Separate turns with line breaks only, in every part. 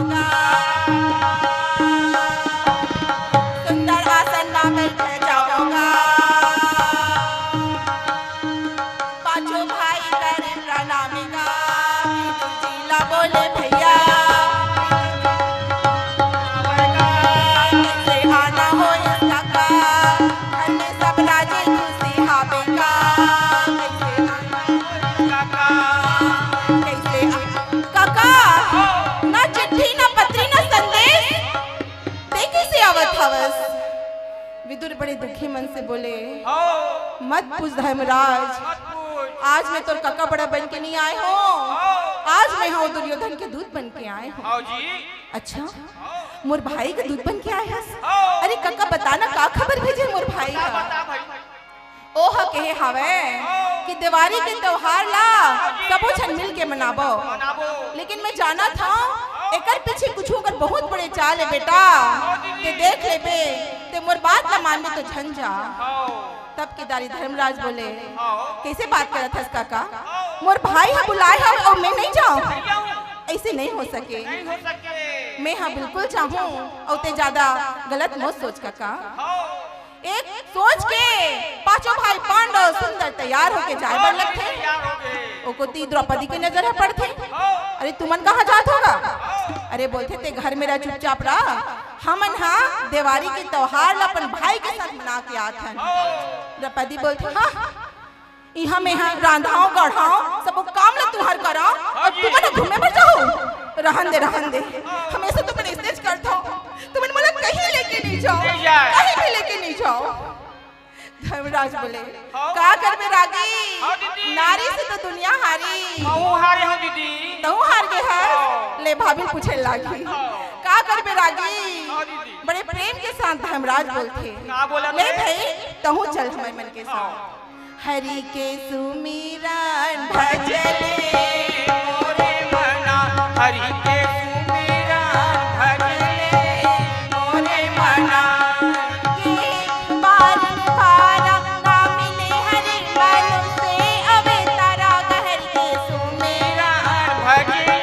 जाओगा, सुंदर आसन में बैठ जाओगा। पांचों भाई करे प्रणामिका, जिला बोले भैया कैसे आना हो इसका का, घर में सब राजी खुशी हावेगा। कैसे आना हो इसका का, कैसे काका ना चिट्ठी ना पत्री ना संदेश देखे से आवत हवस। विदुर बड़े दुखी मन से बोले मत पूछ धर्मराज, आज मैं तो काका बड़ा बन के नहीं आए हो, आज मैं हूँ दुर्योधन के दूध बन के आए हो। अच्छा मोर भाई के दूध बन के आए हस? अरे काका बताना का खबर भेजे मोर भाई का? ओह कहे हवे कि दिवाली के त्योहार ला सबो छन मिल के मनाबो, लेकिन मैं जाना था एकर पीछे कुछ अगर बहुत बड़े चाल है बेटा, ते देख ले बे, ते मोर बात ला मान में तो झंझा। तब केदारी धर्मराज बोले कैसे बात करत हस काका, मोर भाई हा बुलाए है और मैं नहीं जाऊं, ऐसे नहीं हो सके। मैं हाँ बिल्कुल चाहूं और ते ज्यादा गलत मत सोच काका। एक सोच के पांचों भाई पांडव सुंदर तैयार होके जाए बर लगथे, ओको ती द्रौपदी के नजर है पड़थे। अरे तुमन कहाँ जात होगा? अरे बोलते ते घर मेरा चुपचाप रहा, हमन हाँ दिवाली के त्योहार ला अपन भाई के साथ मना के आत हन। द्रौपदी बोलते हाँ यहाँ में हाँ रांधाओ गढ़ाओ सब काम ला तुहार कराओ और तुमन घूमे पर जाओ। रहन दे हमेशा तुम स्टेज करता हो, तुम मला कहीं लेके नहीं जाओ, कहीं भी लेके नहीं जाओ। धर्मराज बोले का करबे रागी, नारी से तो दुनिया हारी, तू हार गए है। ले भाभी पूछे लागी का करबे रागी, बड़े प्रेम के साथ धर्मराज बोलते ले भाई तू चल हमारे मन के साथ। हरि के सुमिरन भजले मोरे मना, हरि के सुमिरन भजले मोरे मना। एक बार पारा ना मिले हरि मन से अवतारा, हरि के सुमिरन भजले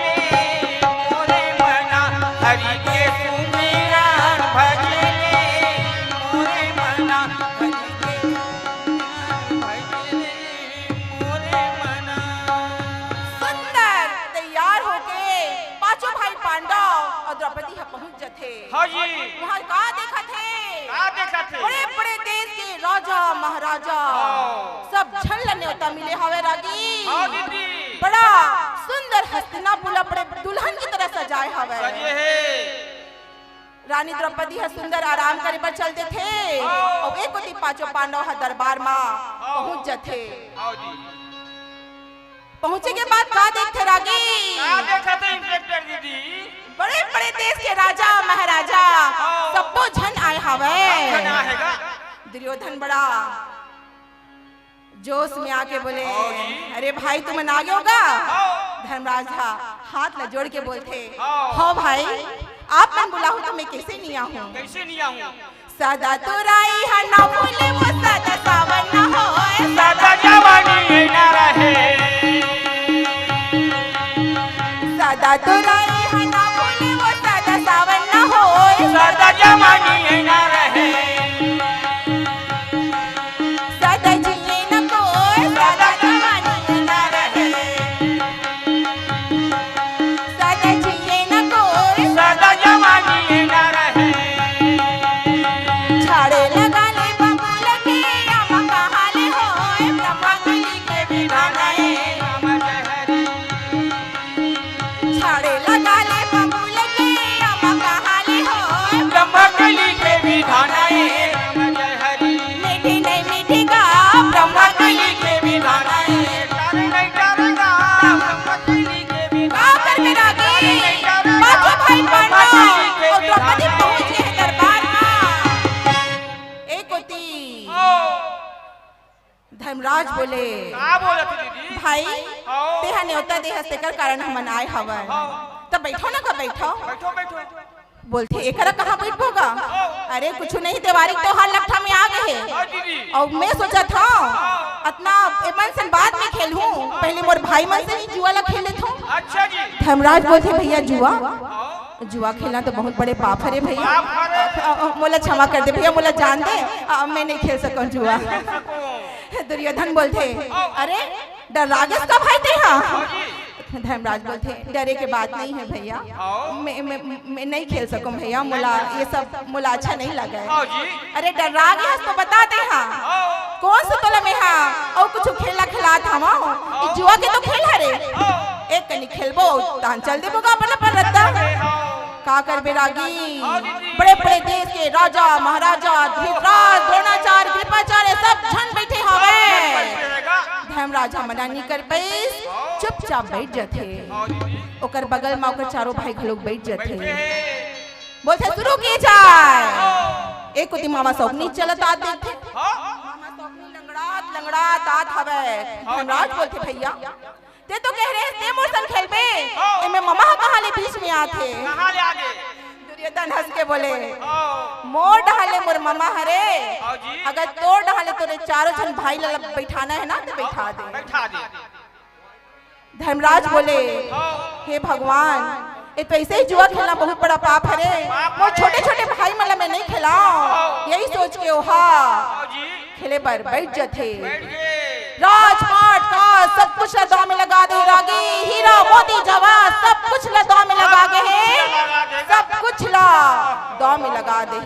मोरे मना, हरि के सुमिरन भजले मोरे मना, हरि के द्रौपदी पहुंच जाते। वहाँ का देखा थे? बड़े बड़े देश के राजा महाराजा सब झल न्योता मिले हवे रागी, बड़ा सुंदर हस्तिनापुर बड़े दुल्हन की तरह सजाए हवे। रानी द्रौपदी सुंदर आराम करे पर चलते थे और एक कोती पांचों पांडव दरबार में पहुंच जाते। पहुंचे के बाद का देखते रागी? बड़े बड़े देश के राजा महाराजा सबो झन आए हवे। दुर्योधन बड़ा जोश में आके बोले अरे भाई तुम आ गए होगा? धर्मराज हाथ ल जोड़ के बोलते हो भाई आप मन बुलाओ तो मैं कैसे नहीं आऊं? सदा तो राई है ना भूले वो सदा सावन ना हो, सदा जवानी ना रहे, सदा तो राई है ना भूले वो सदा सावन ना हो, सदा जवानी ना रहे, सदा जिए न कोई सदा जवानी ना रहे, सदा जिए न कोई सदा जवानी ना रहे। झाड़े लगा ले बबूल के राम कहाले होए, ब्रह्मगली के विधान है राम जहरी। झाड़े लगा ले बबूल के राम कहाले होए, ब्रह्मगली के विधान है राम जहरी। मीठी नहीं मीठी गा ब्रह्मगली के विधान है, डर नहीं डरगा ब्रह्मगली के विधान कर मेरा गे। बाजू भाई पांडव और द्रौपदी पहुंच गए दरबार में। एक होती धर्मराज बोले भाई तेहा न्योता देह तेकर कारण हम आए हवन, तब बैठो ना का बैठो। बोलते एकरा कहाँ बैठोगा? अरे कुछ नहीं दिवाली त्योहार लट्ठा में आ गए और मैं सोचा था इतना मन से बाद में खेलूं, पहले मोर भाई मन से जुआ ला खेले था। धर्मराज बोलते भैया जुआ जुआ खेलना तो बहुत बड़े पाप है रे भैया। मोला क्षमा कर दे भैया, मोला जान दे, मैं नहीं खेल सकूं जुआ। दुर्योधन बोलते अरे डर रागस का भाई थे। हाँ धर्मराज बोलते डरे के बात नहीं है भैया, मैं नहीं खेल सकूं भैया, मोला ये सब मोला अच्छा नहीं लगा है। अरे डर राग है तो बताते हाँ कौन सा तोला में हाँ और कुछ खेला खिलात हम जुआ के तो खेल हरे एक कनी खेलबो तान चल देबो का पर रत्ता का कर बेरागी। बड़े बड़े देश के राजा महाराजा धृतराज द्रोणाचार्य कृपाचार्य सब झन बैठे हवे। धर्मराजा मना नहीं कर पाए, चुपचाप बैठ जाते। ओकर बगल में ओकर चारों भाई लोग बैठ जाते। बोलते शुरू की जाए। एक कुती मामा सौपनी चलत आ देखे, मामा सौपनी लंगड़ात लंगड़ात आत हवे। धर्मराज बोलते भैया ते तो कह रहे ते मोर संग खेलबे, एमे मामा कहां ले बीच में आथे। कहां ले आगे? दुर्योधन हंस के बोले मोर ढाले मोर मामा हरे, अगर तोर ढाले तोरे चारों जन भाई ला बैठाना है ना तो बैठा दे। धर्मराज बोले हे भगवान ये तो ऐसे ही जुआ खेलना बहुत बड़ा पाप है, वो छोटे छोटे भाई मला मैं नहीं खिलाऊं, यही सोच के ओहा खेले पर बैठ जाते। राजपाट का सब कुछ लदा में लगा दे रागी, हीरा मोती जवाहर सब कुछ लदा में लगा दे, सब कुछ ला दौ में लगा दे।